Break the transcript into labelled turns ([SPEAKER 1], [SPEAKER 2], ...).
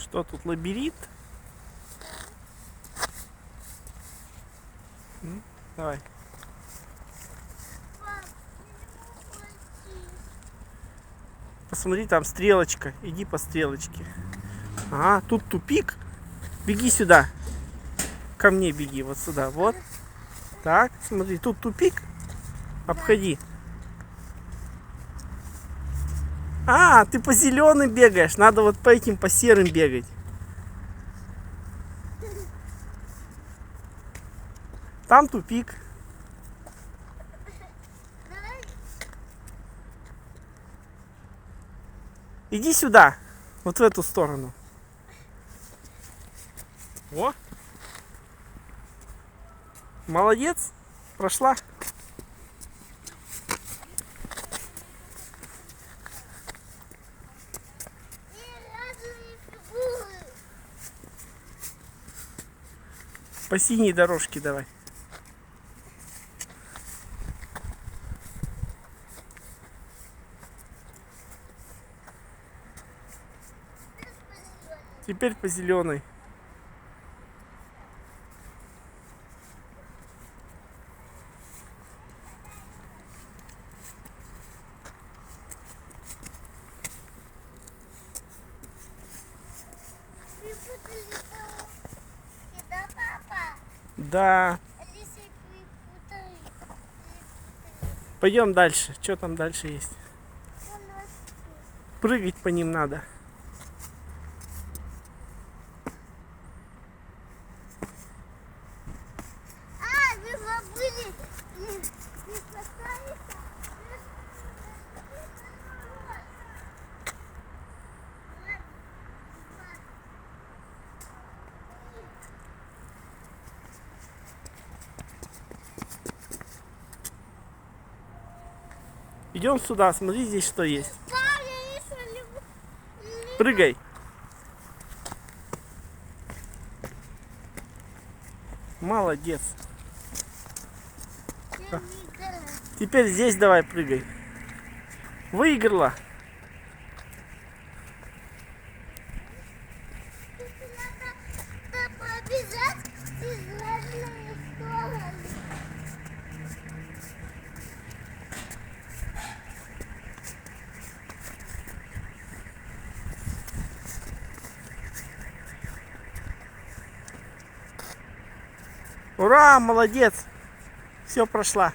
[SPEAKER 1] Что тут, лабиринт? Давай. Посмотри, там стрелочка. Иди по стрелочке. Ага, тут тупик. Беги сюда. Ко мне беги, вот сюда. Вот. Так, смотри, тут тупик. Обходи. А, ты по зеленым бегаешь. Надо вот по этим, по серым бегать. Там тупик. Иди сюда. Вот в эту сторону. О! Молодец. Прошла. По синей дорожке давай. Теперь по зеленой. Да. Пойдем дальше. Что там дальше есть? Прыгать по ним надо.
[SPEAKER 2] Вы забыли.
[SPEAKER 1] Идем сюда, смотри, здесь что есть. Прыгай. Молодец. Теперь здесь давай прыгай. Выиграла. Ура, молодец. Все, прошла.